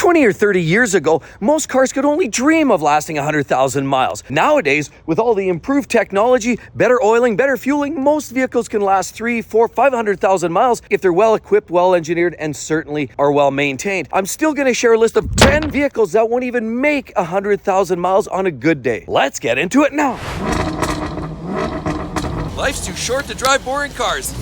20 or 30 years ago, most cars could only dream of lasting 100,000 miles. Nowadays, with all the improved technology, better oiling, better fueling, most vehicles can last 3, 4, 500,000 miles if they're well equipped, well engineered, and certainly are well maintained. I'm still going to share a list of 10 vehicles that won't even make 100,000 miles on a good day. Let's get into it now. Life's too short to drive boring cars.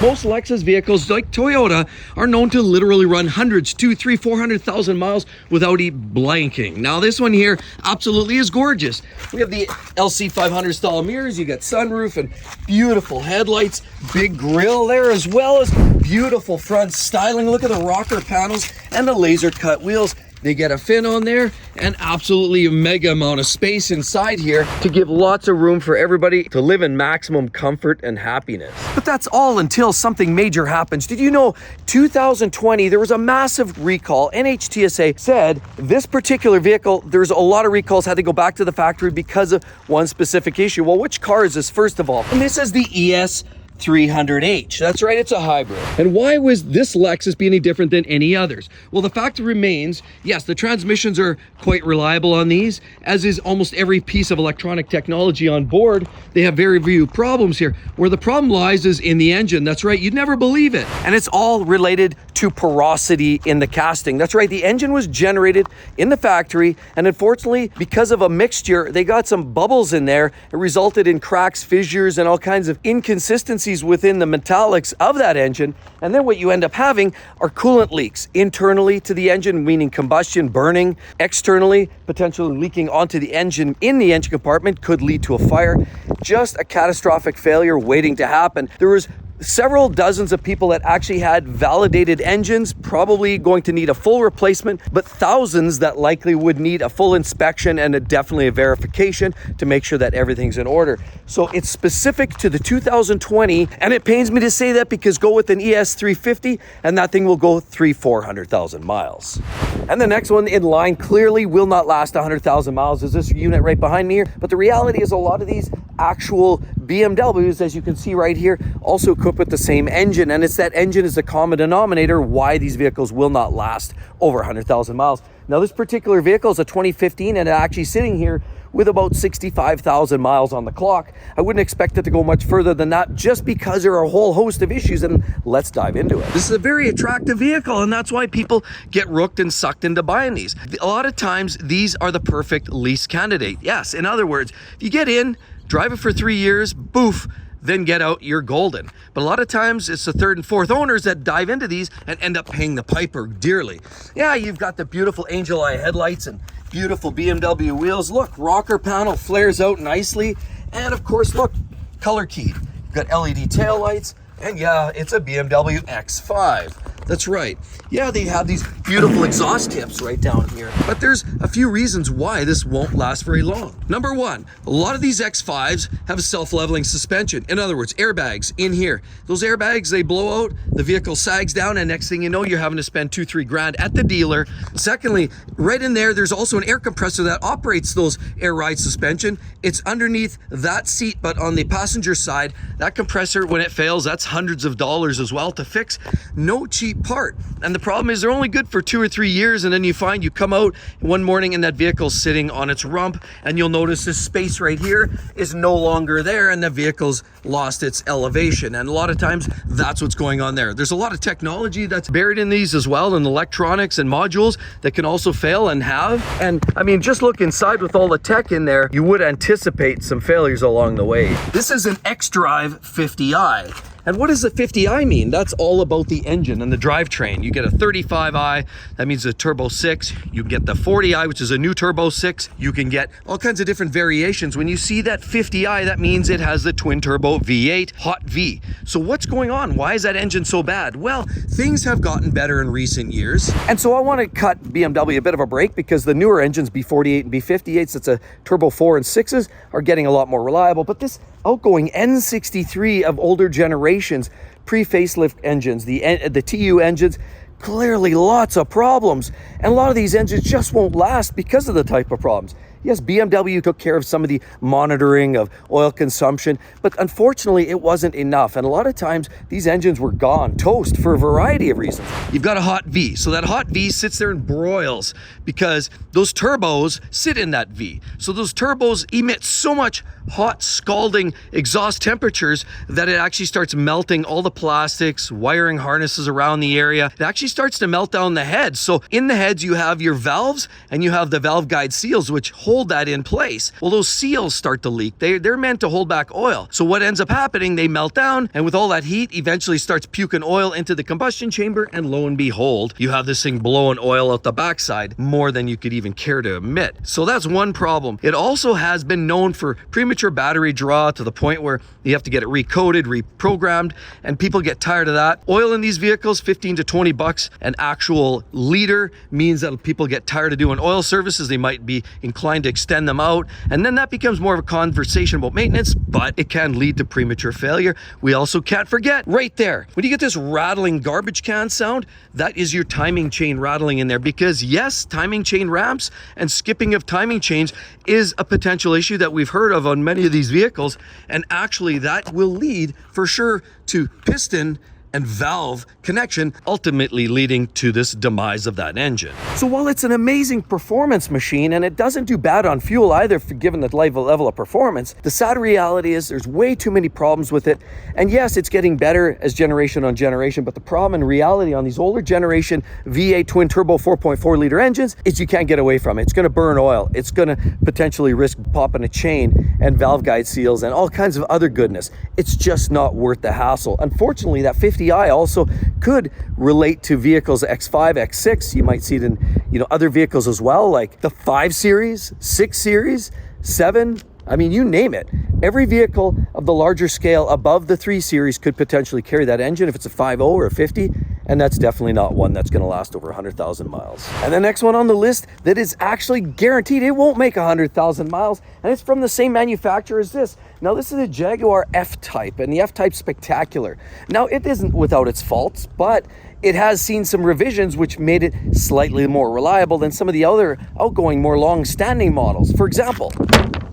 Most Lexus vehicles, like Toyota, are known to literally run hundreds, 200, 300, 400,000 miles without blanking. Now this one here absolutely is gorgeous. We have the LC500 style mirrors, you got sunroof and beautiful headlights, big grille there, as well as beautiful front styling. Look at the rocker panels and the laser cut wheels. They get a fin on there and absolutely a mega amount of space inside here to give lots of room for everybody to live in maximum comfort and happiness. But that's all until something major happens. Did you know 2020 there was a massive recall? NHTSA said this particular vehicle, there's a lot of recalls, had to go back to the factory because of one specific issue. Well, which car is this first of all? And this is the ES 300H. That's right, it's a hybrid. And why was this Lexus be any different than any others? Well, the fact remains, yes, the transmissions are quite reliable on these, as is almost every piece of electronic technology on board. They have very few problems here. Where the problem lies is in the engine. That's right, you'd never believe it. And it's all related to porosity in the casting. That's right, the engine was generated in the factory, and unfortunately, because of a mixture, they got some bubbles in there. It resulted in cracks, fissures, and all kinds of inconsistencies within the metallics of that engine. And then what you end up having are coolant leaks internally to the engine, meaning combustion, burning. Externally, potentially leaking onto the engine in the engine compartment could lead to a fire. Just a catastrophic failure waiting to happen. There was several dozens of people that actually had validated engines, probably going to need a full replacement, but thousands that likely would need a full inspection and definitely a verification to make sure that everything's in order. So it's specific to the 2020, and it pains me to say that because go with an ES 350 and that thing will go 400,000 miles. And the next one in line clearly will not last 100,000 miles is this unit right behind me here. But the reality is a lot of these actual BMWs, as you can see right here, also equipped with the same engine, and it's that engine is the common denominator why these vehicles will not last over 100,000 miles. Now this particular vehicle is a 2015 and actually sitting here with about 65,000 miles on the clock. I wouldn't expect it to go much further than that just because there are a whole host of issues, and let's dive into it. This is a very attractive vehicle, and that's why people get rooked and sucked into buying these. A lot of times these are the perfect lease candidate. Yes, in other words, if you get in, drive it for 3 years, boof, then get out, you're golden. But a lot of times it's the third and fourth owners that dive into these and end up paying the piper dearly. Yeah, you've got the beautiful angel eye headlights and beautiful BMW wheels. Look, rocker panel flares out nicely. And of course, look, color keyed. You've got LED taillights. And yeah, it's a BMW X5. That's right. Yeah, they have these beautiful exhaust tips right down here. But there's a few reasons why this won't last very long. Number one, a lot of these X5s have a self-leveling suspension. In other words, airbags in here. Those airbags, they blow out, the vehicle sags down, and next thing you know, you're having to spend 2-3 grand at the dealer. Secondly, right in there, there's also an air compressor that operates those air ride suspension. It's underneath that seat, but on the passenger side, that compressor, when it fails, that's hundreds of dollars as well to fix. No cheap part. And the problem is they're only good for 2 or 3 years, and then you find you come out one morning and that vehicle's sitting on its rump, and you'll notice this space right here is no longer there, and the vehicle's lost its elevation. And a lot of times that's what's going on there. There's a lot of technology that's buried in these as well, and electronics and modules that can also fail and have. And I mean, just look inside with all the tech in there, you would anticipate some failures along the way. This is an xDrive 50i. And what does the 50i mean? That's all about the engine and the drivetrain. You get a 35i, that means a turbo 6. You can get the 40i, which is a new turbo 6. You can get all kinds of different variations. When you see that 50i, that means it has the twin turbo V8 hot V. So what's going on? Why is that engine so bad? Well, things have gotten better in recent years. And so I want to cut BMW a bit of a break because the newer engines, B48 and B58s, that's a turbo 4 and 6s, are getting a lot more reliable. But this outgoing N63 of older generations, pre-facelift engines, the TU engines, clearly lots of problems. And a lot of these engines just won't last because of the type of problems. Yes, BMW took care of some of the monitoring of oil consumption, but unfortunately it wasn't enough. And a lot of times these engines were gone, toast, for a variety of reasons. You've got a hot V, so that hot V sits there and broils because those turbos sit in that V. So those turbos emit so much hot, scalding exhaust temperatures that it actually starts melting all the plastics, wiring harnesses around the area. It actually starts to melt down the head. So in the heads, you have your valves and you have the valve guide seals, which hold that in place. Well, those seals start to leak. They're meant to hold back oil. So what ends up happening, they melt down, and with all that heat, eventually starts puking oil into the combustion chamber, and lo and behold, you have this thing blowing oil out the backside more than you could even care to admit. So that's one problem. It also has been known for premature battery draw to the point where you have to get it recoded, reprogrammed, and people get tired of that. Oil in these vehicles, 15 to 20 bucks an actual liter, means that people get tired of doing oil services. They might be inclined to extend them out, and then that becomes more of a conversation about maintenance, but it can lead to premature failure. We also can't forget right there, when you get this rattling garbage can sound, that is your timing chain rattling in there, because yes, timing chain ramps and skipping of timing chains is a potential issue that we've heard of on many of these vehicles, and actually that will lead for sure to piston and valve connection, ultimately leading to this demise of that engine. So while it's an amazing performance machine, and it doesn't do bad on fuel either, given the level of performance, the sad reality is there's way too many problems with it. And yes, it's getting better as generation on generation, but the problem in reality on these older generation V8 twin turbo 4.4 liter engines is you can't get away from it. It's gonna burn oil. It's gonna potentially risk popping a chain and valve guide seals and all kinds of other goodness. It's just not worth the hassle. Unfortunately, that 50i also could relate to vehicles X5, X6. You might see it in other vehicles as well, like the 5 Series, 6 Series, 7. I mean, you name it. Every vehicle of the larger scale above the 3 Series could potentially carry that engine if it's a 5.0 or a 50, and that's definitely not one that's going to last over 100,000 miles. And the next one on the list that is actually guaranteed it won't make 100,000 miles, and it's from the same manufacturer as this. Now, this is a Jaguar F-Type, and the F-Type's spectacular. Now, it isn't without its faults, but it has seen some revisions which made it slightly more reliable than some of the other outgoing, more long-standing models. For example,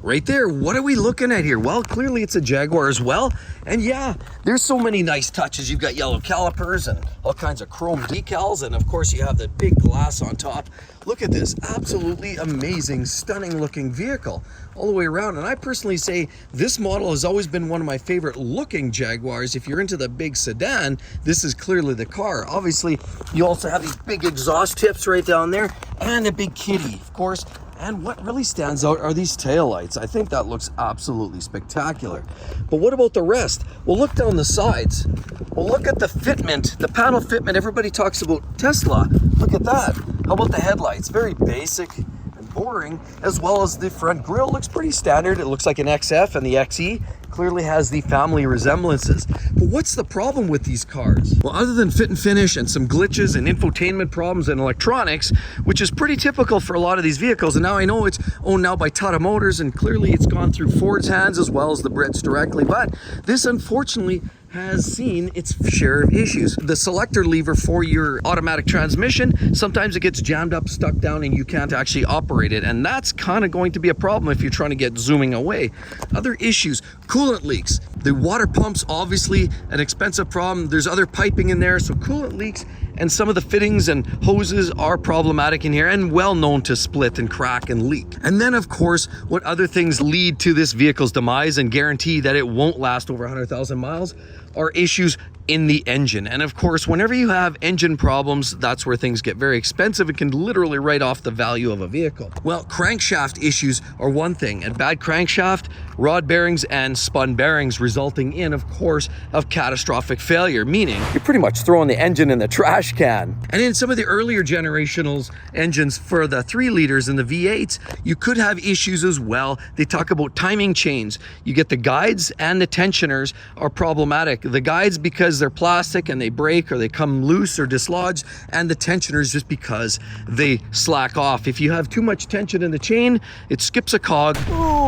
right there, what are we looking at here? Well, clearly it's a Jaguar as well. And yeah, there's so many nice touches. You've got yellow calipers and all kinds of chrome decals. And of course you have the big glass on top. Look at this absolutely amazing, stunning looking vehicle all the way around. And I personally say this model has always been one of my favorite looking Jaguars. If you're into the big sedan, this is clearly the car. Obviously, you also have these big exhaust tips right down there and a big kitty, of course. And what really stands out are these taillights. I think that looks absolutely spectacular. But what about the rest? Well, look down the sides. Well, look at the fitment, the panel fitment. Everybody talks about Tesla. Look at that. How about the headlights? Very basic and boring, as well as the front grille looks pretty standard. It looks like an XF, and the XE clearly has the family resemblances. But what's the problem with these cars? Well, other than fit and finish and some glitches and infotainment problems and electronics, which is pretty typical for a lot of these vehicles, and now I know it's owned now by Tata Motors, and clearly it's gone through Ford's hands as well as the Brits directly, but this unfortunately has seen its share of issues. The selector lever for your automatic transmission, sometimes it gets jammed up, stuck down, and you can't actually operate it. And that's kind of going to be a problem if you're trying to get zooming away. Other issues, coolant leaks. The water pump's obviously an expensive problem. There's other piping in there, so coolant leaks and some of the fittings and hoses are problematic in here and well known to split and crack and leak. And then of course, what other things lead to this vehicle's demise and guarantee that it won't last over 100,000 miles are issues in the engine. And of course, whenever you have engine problems, that's where things get very expensive and can literally write off the value of a vehicle. Well, crankshaft issues are one thing, and bad crankshaft, rod bearings, and spun bearings resulting in, of course, of catastrophic failure, meaning you're pretty much throwing the engine in the trash can. And in some of the earlier generationals engines for the 3 liters and the V8s, you could have issues as well. They talk about timing chains. You get the guides and the tensioners are problematic. The guides because they're plastic and they break or they come loose or dislodged, and the tensioners just because they slack off. If you have too much tension in the chain, it skips a cog,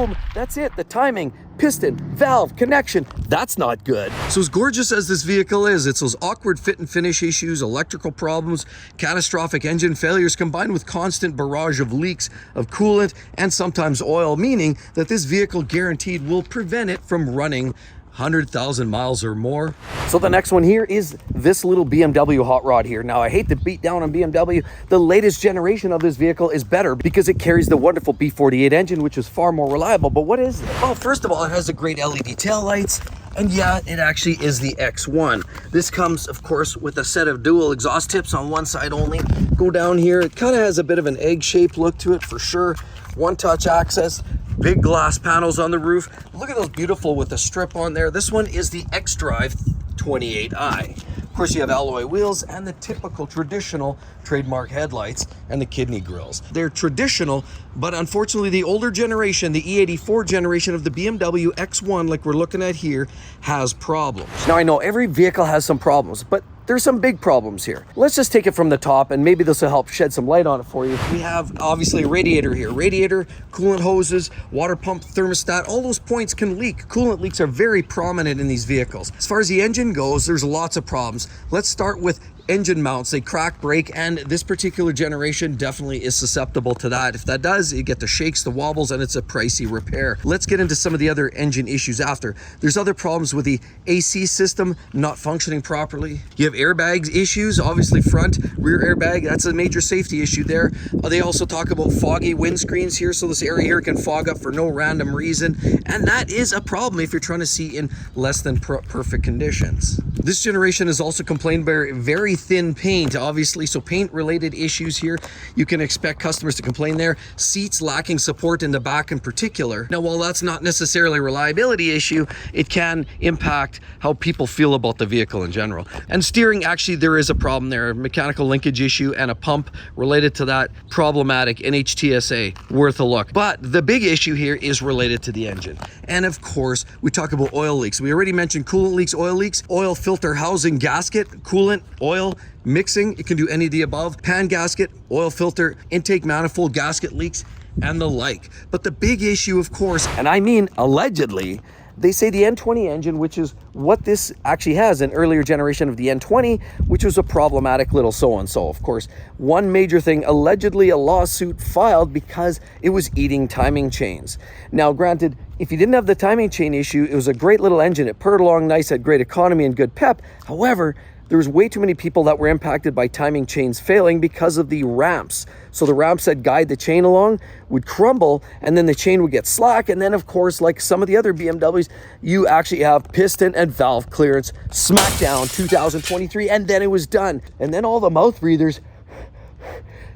boom, that's it. The timing, piston, valve, connection, that's not good. So as gorgeous as this vehicle is, it's those awkward fit and finish issues, electrical problems, catastrophic engine failures combined with constant barrage of leaks of coolant and sometimes oil, meaning that this vehicle guaranteed will prevent it from running 100,000 miles or more. So the next one here is this little BMW hot rod here. Now I hate to beat down on BMW. The latest generation of this vehicle is better because it carries the wonderful B48 engine, which is far more reliable. But what is it? Well, first of all, it has the great LED taillights. And yeah, it actually is the X1. This comes, of course, with a set of dual exhaust tips on one side only. Go down here, it kind of has a bit of an egg-shaped look to it for sure. One-touch access, big glass panels on the roof. Look at those beautiful with the strip on there. This one is the X-Drive 28i. Of course, you have alloy wheels and the typical traditional trademark headlights and the kidney grills. They're traditional, but unfortunately the older generation, the E84 generation of the BMW X1, like we're looking at here, has problems. Now I know every vehicle has some problems, but there's some big problems here. Let's just take it from the top and maybe this will help shed some light on it for you. We have obviously a radiator here. Radiator, coolant hoses, water pump, thermostat, all those points can leak. Coolant leaks are very prominent in these vehicles. As far as the engine goes, there's lots of problems. Let's start with engine mounts. They crack, break, and this particular generation definitely is susceptible to that. If that does, you get the shakes, the wobbles, and it's a pricey repair. Let's get into some of the other engine issues after. There's other problems with the AC system not functioning properly. You have airbags issues, obviously front, rear airbag, that's a major safety issue there. They also talk about foggy windscreens here, so this area here can fog up for no random reason, and that is a problem if you're trying to see in less than perfect conditions. This generation is also complained by very thin paint, obviously, so paint related issues here. You can expect customers to complain there. Seats lacking support in the back in particular. Now, while that's not necessarily a reliability issue, it can impact how people feel about the vehicle in general. And steering, actually, there is a problem there, a mechanical linkage issue and a pump related to that problematic NHTSA, worth a look. But the big issue here is related to the engine. And of course, we talk about oil leaks. We already mentioned coolant leaks, oil filter housing gasket, coolant, oil, mixing, it can do any of the above, pan gasket, oil filter, intake manifold gasket leaks, and the like. But the big issue, of course, and I mean allegedly, they say the N20 engine, which is what this actually has, an earlier generation of the N20, which was a problematic little so-and-so. Of course, one major thing, allegedly a lawsuit filed because it was eating timing chains. Now, granted, if you didn't have the timing chain issue, it was a great little engine. It purred along nice, had great economy and good pep. However, there was way too many people that were impacted by timing chains failing because of the ramps. So the ramps that guide the chain along would crumble and then the chain would get slack. And then of course, like some of the other BMWs, you actually have piston and valve clearance, smackdown 2023, and then it was done. And then all the mouth breathers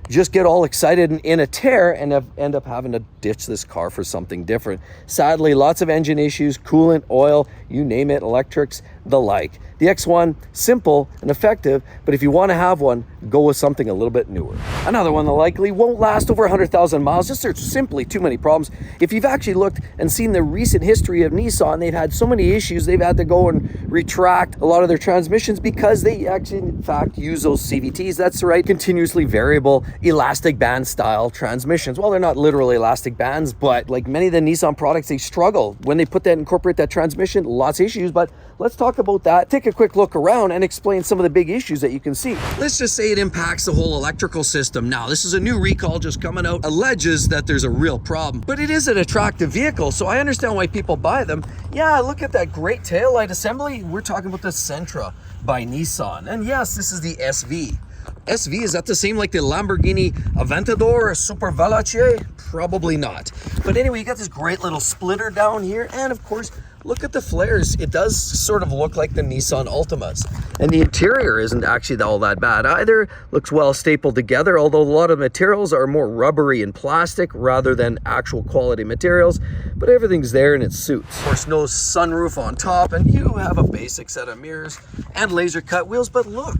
just get all excited and in a tear and end up having to ditch this car for something different. Sadly, lots of engine issues, coolant, oil, you name it, electrics, the like. The X1, simple and effective, but if you want to have one, go with something a little bit newer. Another one that likely won't last over 100,000 miles, just there's simply too many problems. If you've actually looked and seen the recent history of Nissan, they've had so many issues, they've had to go and retract a lot of their transmissions because they actually, in fact, use those CVTs, that's right, continuously variable elastic band style transmissions. Well, they're not literally elastic bands, but like many of the Nissan products, they struggle when they incorporate that transmission, lots of issues, but let's talk about that. Take a quick look around and explain some of the big issues that you can see. Let's just say it impacts the whole electrical system. Now, this is a new recall just coming out, alleges that there's a real problem, but it is an attractive vehicle, so I understand why people buy them. Yeah, look at that great taillight assembly. We're talking about the Sentra by Nissan. And yes, this is the SV. SV, is that the same like the Lamborghini Aventador or Super Veloce? Probably not. But anyway, you got this great little splitter down here, and of course, look at the flares. It does sort of look like the Nissan Altimas. And the interior isn't actually all that bad either. Looks well stapled together, although a lot of materials are more rubbery and plastic rather than actual quality materials. But everything's there and it suits. Of course, no sunroof on top, and you have a basic set of mirrors and laser cut wheels. But look,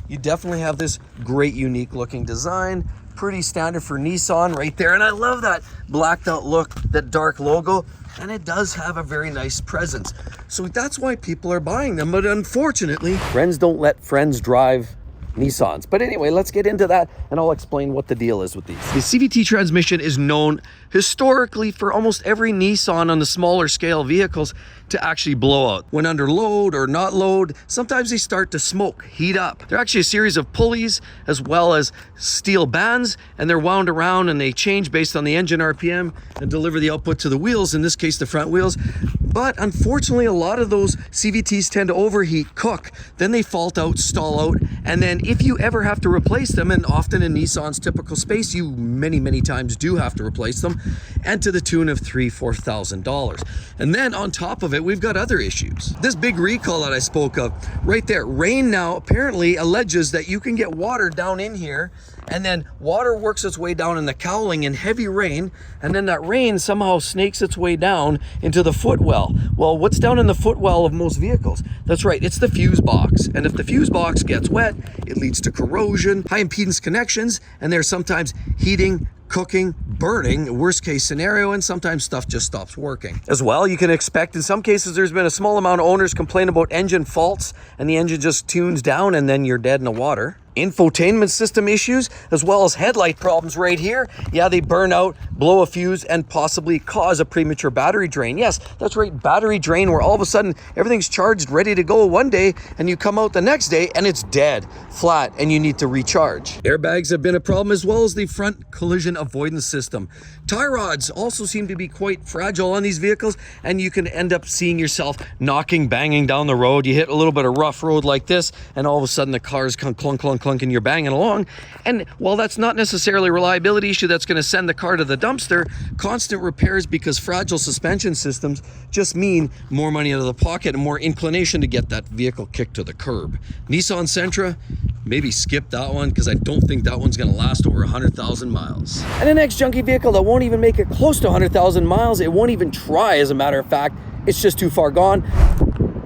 you definitely have this great unique looking design. Pretty standard for Nissan right there. And I love that blacked out look, that dark logo. And it does have a very nice presence. So that's why people are buying them. But unfortunately, friends don't let friends drive Nissans. But anyway, let's get into that and I'll explain what the deal is with these. The CVT transmission is known historically for almost every Nissan on the smaller scale vehicles to actually blow out. When under load or not load, sometimes they start to smoke, heat up. They're actually a series of pulleys as well as steel bands, and they're wound around and they change based on the engine RPM and deliver the output to the wheels, in this case the front wheels. But unfortunately, a lot of those CVTs tend to overheat, cook, then they fault out, stall out, and then if you ever have to replace them, and often in Nissan's typical space, you many times do have to replace them, and to the tune of $3,000–4,000. And then on top of it, we've got other issues. This big recall that I spoke of right there, rain now apparently alleges that you can get water down in here, and then water works its way down in the cowling in heavy rain, and then that rain somehow snakes its way down into the footwell. Well, what's down in the footwell of most vehicles? That's right, it's the fuse box. And if the fuse box gets wet, it leads to corrosion, high impedance connections, and there's sometimes heating, cooking, burning, worst case scenario, and sometimes stuff just stops working. As well, you can expect in some cases there's been a small amount of owners complain about engine faults and the engine just tunes down and then you're dead in the water. Infotainment system issues, as well as headlight problems right here. Yeah, they burn out, blow a fuse, and possibly cause a premature battery drain. Yes, that's right, battery drain, where all of a sudden everything's charged, ready to go one day, and you come out the next day and it's dead, flat, and you need to recharge. Airbags have been a problem, as well as the front collision avoidance system. Tie rods also seem to be quite fragile on these vehicles, and you can end up seeing yourself knocking, banging down the road. You hit a little bit of rough road like this, and all of a sudden the car's clunk, clunk, clunk, clunk, and you're banging along. And while that's not necessarily a reliability issue that's going to send the car to the dumpster, constant repairs because fragile suspension systems just mean more money out of the pocket and more inclination to get that vehicle kicked to the curb. Nissan Sentra, maybe skip that one because I don't think that one's going to last over 100,000 miles. And the next junky vehicle that won't even make it close to 100,000 miles, it won't even try, as a matter of fact, it's just too far gone,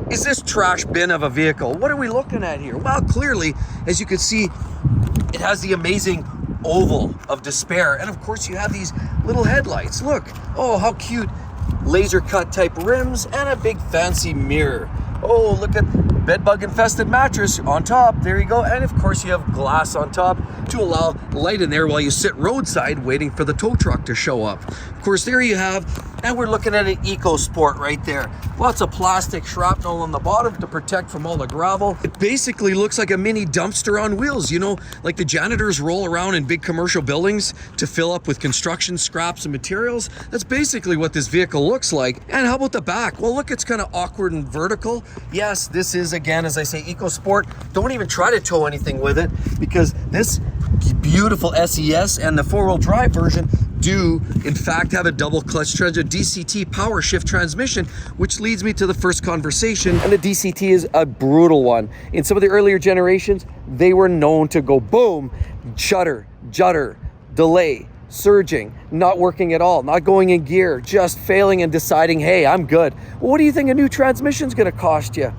is this trash bin of a vehicle. What are we looking at here? Well, clearly, as you can see, it has the amazing oval of despair. And of course, you have these little headlights. Look, oh, how cute. Laser cut type rims and a big fancy mirror. Oh, look at bedbug infested mattress on top. There you go. And of course, you have glass on top to allow light in there while you sit roadside waiting for the tow truck to show up. Of course, there you have, and we're looking at an EcoSport right there. Lots of plastic shrapnel on the bottom to protect from all the gravel. It basically looks like a mini dumpster on wheels, you know, like the janitors roll around in big commercial buildings to fill up with construction scraps and materials. That's basically what this vehicle looks like. And how about the back? Well, look, it's kind of awkward and vertical. Yes, this is, again, as I say, EcoSport. Don't even try to tow anything with it, because this beautiful SES and the four-wheel drive version do in fact have a double clutch transmission, DCT power shift transmission, which leads me to the first conversation. And the DCT is a brutal one. In some of the earlier generations, they were known to go boom, shudder, judder, delay, surging, not working at all, not going in gear, just failing and deciding, hey, I'm good. Well, what do you think a new transmission's gonna cost you?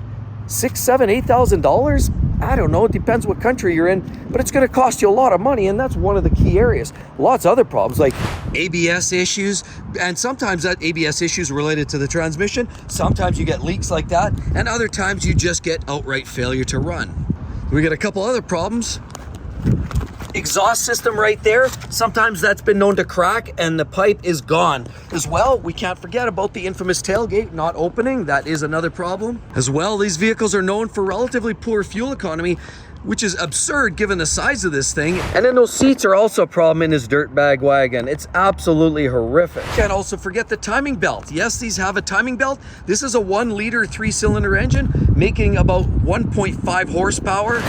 $6,000, $7,000, $8,000? I don't know, it depends what country you're in, but it's gonna cost you a lot of money, and that's one of the key areas. Lots of other problems like ABS issues, and sometimes that ABS issue is related to the transmission. Sometimes you get leaks like that, and other times you just get outright failure to run. We got a couple other problems. Exhaust system right there, sometimes that's been known to crack and the pipe is gone. As well, we can't forget about the infamous tailgate not opening. That is another problem. As well, these vehicles are known for relatively poor fuel economy, which is absurd given the size of this thing. And then those seats are also a problem in this dirtbag wagon. It's absolutely horrific. Can't also forget the timing belt. Yes, these have a timing belt. This is a 1-liter 3-cylinder engine making about 1.5 horsepower.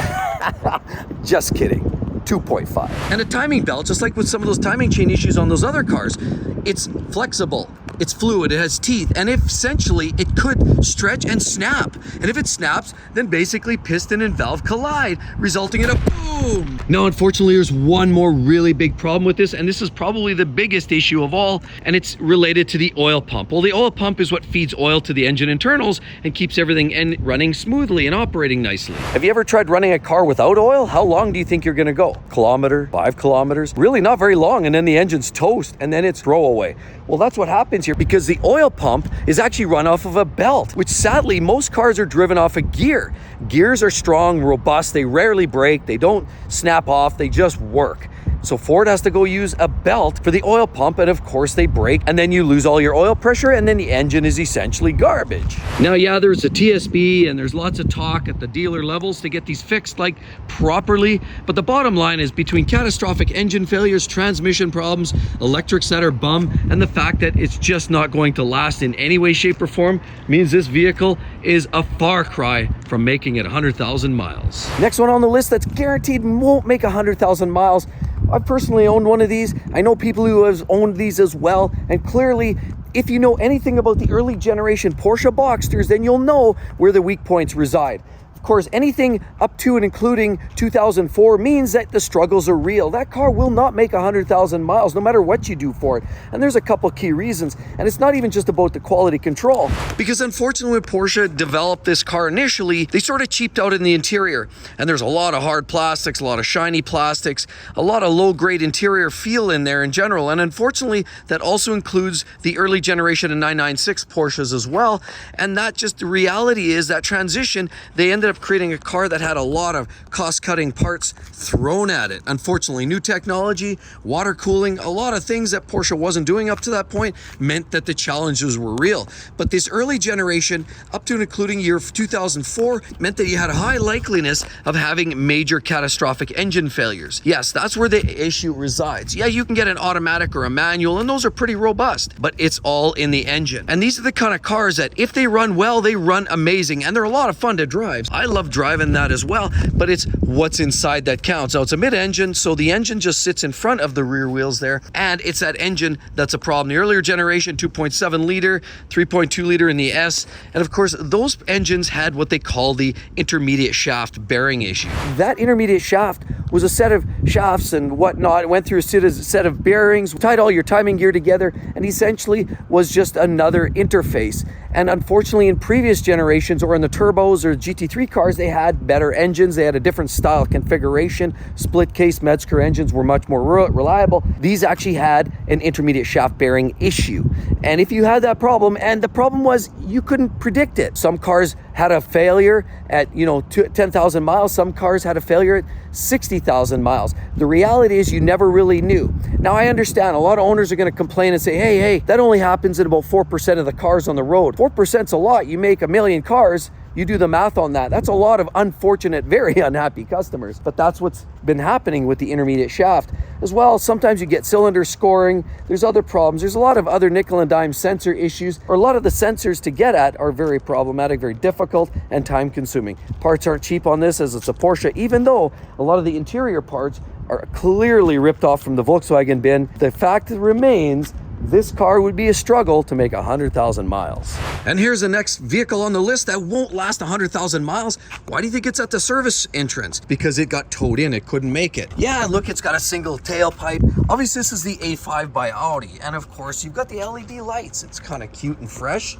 Just kidding. 2.5. And a timing belt, just like with some of those timing chain issues on those other cars, it's flexible, it's fluid, it has teeth, and if essentially it could stretch and snap. And if it snaps, then basically piston and valve collide, resulting in a boom. Now, unfortunately, there's one more really big problem with this, and this is probably the biggest issue of all, and it's related to the oil pump. Well, the oil pump is what feeds oil to the engine internals and keeps everything running smoothly and operating nicely. Have you ever tried running a car without oil? How long do you think you're gonna go? Kilometer, 5 kilometers? Really not very long, and then the engine's toast, and then it's throwaway. Well, that's what happens here. here because the oil pump is actually run off of a belt, which sadly most cars are driven off a gear. Gears are strong, robust, they rarely break, they don't snap off, they just work. So Ford has to go use a belt for the oil pump, and of course they break, and then you lose all your oil pressure, and then the engine is essentially garbage. Now, yeah, there's a TSB, and there's lots of talk at the dealer levels to get these fixed like properly, but the bottom line is between catastrophic engine failures, transmission problems, electrics that are bum, and the fact that it's just not going to last in any way, shape, or form means this vehicle is a far cry from making it 100,000 miles. Next one on the list that's guaranteed won't make 100,000 miles. I've personally owned one of these. I know people who have owned these as well. And clearly, if you know anything about the early generation Porsche Boxsters, then you'll know where the weak points reside. Of course, anything up to and including 2004 means that the struggles are real. That car will not make 100,000 miles no matter what you do for it. And there's a couple key reasons. And it's not even just about the quality control. Because unfortunately, when Porsche developed this car initially, they sort of cheaped out in the interior. And there's a lot of hard plastics, a lot of shiny plastics, a lot of low-grade interior feel in there in general. And unfortunately, that also includes the early generation of 996 Porsches as well. And that just the reality is that transition, they ended up creating a car that had a lot of cost-cutting parts thrown at it. Unfortunately, new technology, water cooling, a lot of things that Porsche wasn't doing up to that point meant that the challenges were real. But this early generation, up to and including year 2004, meant that you had a high likeliness of having major catastrophic engine failures. Yes, that's where the issue resides. Yeah, you can get an automatic or a manual, and those are pretty robust, but it's all in the engine. And these are the kind of cars that if they run well, they run amazing, and they're a lot of fun to drive. I love driving that as well, but it's what's inside that counts. Now, it's a mid-engine, so the engine just sits in front of the rear wheels there, and it's that engine that's a problem. The earlier generation, 2.7 liter, 3.2 liter in the S, and of course, those engines had what they call the intermediate shaft bearing issue. That intermediate shaft was a set of shafts and whatnot. It went through a set of bearings, tied all your timing gear together, and essentially was just another interface. And unfortunately, in previous generations, or in the turbos or GT3 cars, they had better engines. They had a different style configuration. Split case Metzger engines were much more reliable. These actually had an intermediate shaft bearing issue. And if you had that problem, and the problem was you couldn't predict it. Some cars had a failure at 10,000 miles. Some cars had a failure at 60,000 miles. The reality is you never really knew. Now, I understand a lot of owners are going to complain and say, hey, that only happens in about 4% of the cars on the road. 4%'s a lot. You make 1 million cars, you do the math on that. That's a lot of unfortunate, very unhappy customers. But that's what's been happening with the intermediate shaft as well. Sometimes you get cylinder scoring. There's other problems. There's a lot of other nickel and dime sensor issues, or a lot of the sensors to get at are very problematic, very difficult, and time consuming. Parts aren't cheap on this as it's a Porsche, even though a lot of the interior parts are clearly ripped off from the Volkswagen bin. The fact remains, this car would be a struggle to make 100,000 miles. And here's the next vehicle on the list that won't last 100,000 miles. Why do you think it's at the service entrance? Because it got towed in, it couldn't make it. Yeah, look, it's got a single tailpipe. Obviously, this is the A5 by Audi. And of course, you've got the LED lights. It's kind of cute and fresh.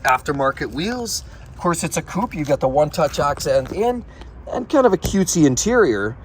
Aftermarket wheels. Of course, it's a coupe. You've got the one-touch accent in and kind of a cutesy interior.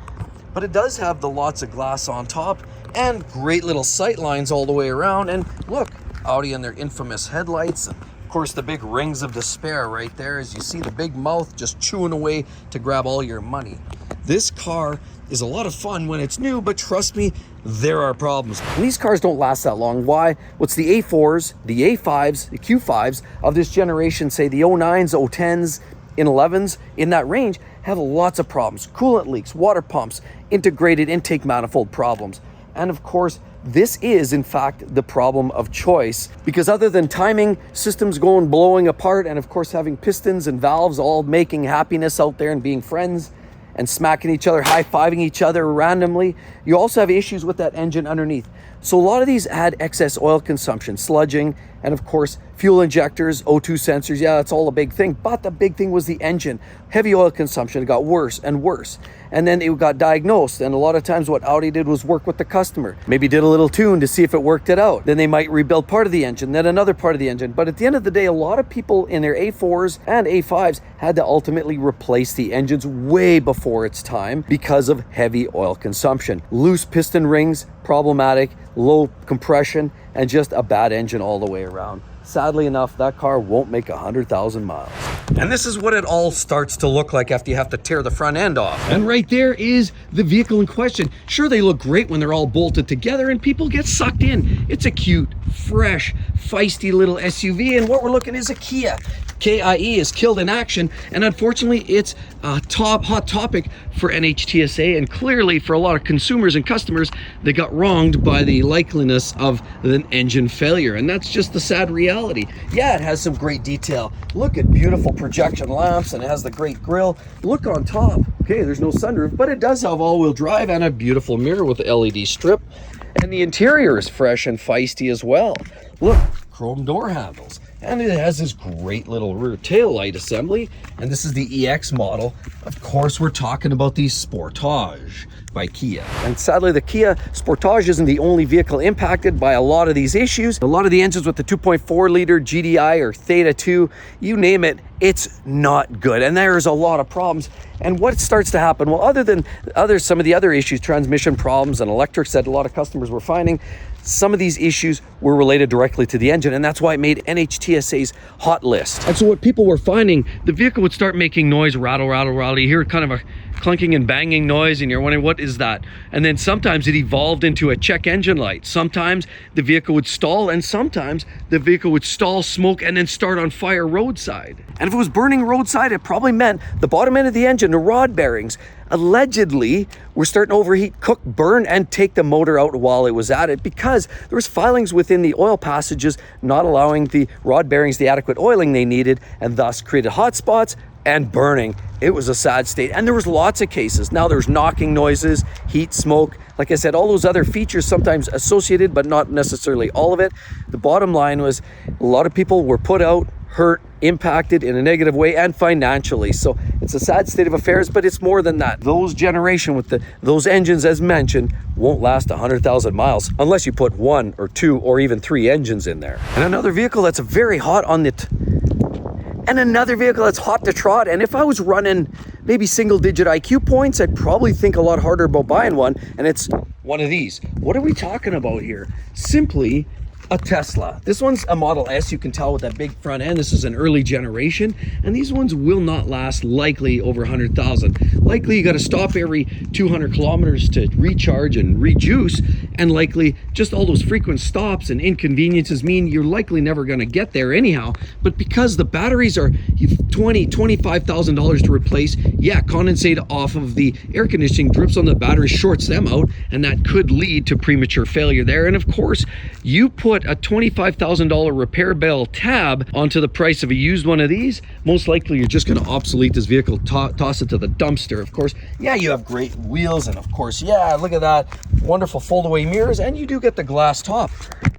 But it does have the lots of glass on top and great little sight lines all the way around. And look, Audi and their infamous headlights, and of course the big rings of despair right there as you see the big mouth just chewing away to grab all your money. This car is a lot of fun when it's new, but trust me, there are problems. And these cars don't last that long. Why? What's the A4s, the A5s, the Q5s of this generation, say the 09s, 010s, in 11s, in that range, have lots of problems. Coolant leaks, water pumps, integrated intake manifold problems. And of course, this is in fact the problem of choice, because other than timing systems blowing apart, and of course having pistons and valves all making happiness out there and being friends and smacking each other, high-fiving each other randomly, you also have issues with that engine underneath. So a lot of these had excess oil consumption, sludging, and of course Fuel injectors, O2 sensors, yeah, that's all a big thing. But the big thing was the engine. Heavy oil consumption got worse and worse. And then it got diagnosed. And a lot of times what Audi did was work with the customer. Maybe did a little tune to see if it worked it out. Then they might rebuild part of the engine, then another part of the engine. But at the end of the day, a lot of people in their A4s and A5s had to ultimately replace the engines way before its time because of heavy oil consumption. Loose piston rings, problematic, low compression, and just a bad engine all the way around. Sadly enough, that car won't make 100,000 miles. And this is what it all starts to look like after you have to tear the front end off. And right there is the vehicle in question. Sure, they look great when they're all bolted together and people get sucked in. It's a cute, fresh, feisty little SUV, and what we're looking is a Kia. KIE is killed in action, and unfortunately it's a hot topic for NHTSA, and clearly for a lot of consumers and customers, they got wronged by the likeliness of an engine failure, and that's just the sad reality. Yeah, it has some great detail. Look at beautiful projection lamps, and it has the great grille. Look on top. Okay, there's no sunroof, but it does have all-wheel drive and a beautiful mirror with the LED strip, and the interior is fresh and feisty as well. Look, chrome door handles. And it has this great little rear tail light assembly. And this is the EX model. Of course, we're talking about the Sportage by Kia. And sadly, the Kia Sportage isn't the only vehicle impacted by a lot of these issues. A lot of the engines with the 2.4 liter GDI or Theta 2, you name it, it's not good. And there's a lot of problems. And what starts to happen? Well, other than some of the other issues, transmission problems and electrics that a lot of customers were finding, some of these issues were related directly to the engine, and that's why it made NHTSA's hot list. And so what people were finding, the vehicle would start making noise, rattle, rattle, rattle. You hear kind of a clunking and banging noise, and you're wondering, what is that? And then sometimes it evolved into a check engine light. Sometimes the vehicle would stall, and sometimes the vehicle would stall, smoke, and then start on fire roadside. And if it was burning roadside, it probably meant the bottom end of the engine, the rod bearings, allegedly were starting to overheat, cook, burn, and take the motor out while it was at it, because there was filings within the oil passages not allowing the rod bearings the adequate oiling they needed, and thus created hot spots and burning. It was a sad state, and there was lots of cases. Now there's knocking noises, heat, smoke, like I said, all those other features sometimes associated, but not necessarily all of it. The bottom line was a lot of people were put out, hurt, impacted in a negative way, and financially. So it's a sad state of affairs, but it's more than that. Those generation with those engines, as mentioned, won't last 100,000 miles unless you put 1 or 2 or even 3 engines in there. And another vehicle that's very hot on the another vehicle that's hot to trot. And if I was running maybe single-digit IQ points, I'd probably think a lot harder about buying one. And it's one of these. What are we talking about here? Simply a Tesla. This one's a Model S. You can tell with that big front end. This is an early generation, and these ones will not last likely over 100,000. Likely you got to stop every 200 kilometers to recharge and rejuice, and likely just all those frequent stops and inconveniences mean you're likely never going to get there anyhow. But because the batteries are $25,000 to replace, yeah, condensate off of the air conditioning drips on the battery, shorts them out, and that could lead to premature failure there. And of course, you put a $25,000 repair bill tab onto the price of a used one of these, most likely you're just going to obsolete this vehicle, toss it to the dumpster. Of course, yeah, you have great wheels, and of course, yeah, look at that, wonderful fold-away mirrors, and you do get the glass top.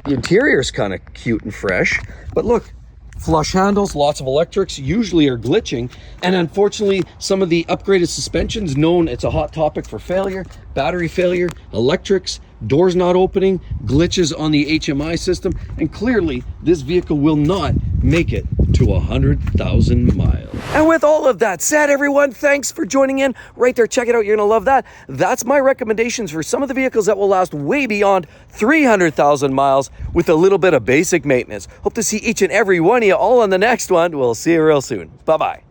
The interior is kind of cute and fresh, but look, flush handles, lots of electrics, usually are glitching, and unfortunately some of the upgraded suspensions, known, it's a hot topic for failure, battery failure, electrics, doors not opening, glitches on the HMI system, and clearly this vehicle will not make it to 100,000 miles. And with all of that said, everyone, thanks for joining in. Right there, check it out, you're gonna love that. That's my recommendations for some of the vehicles that will last way beyond 300,000 miles with a little bit of basic maintenance. Hope to see each and every one of you all on the next one. We'll see you real soon. Bye-bye.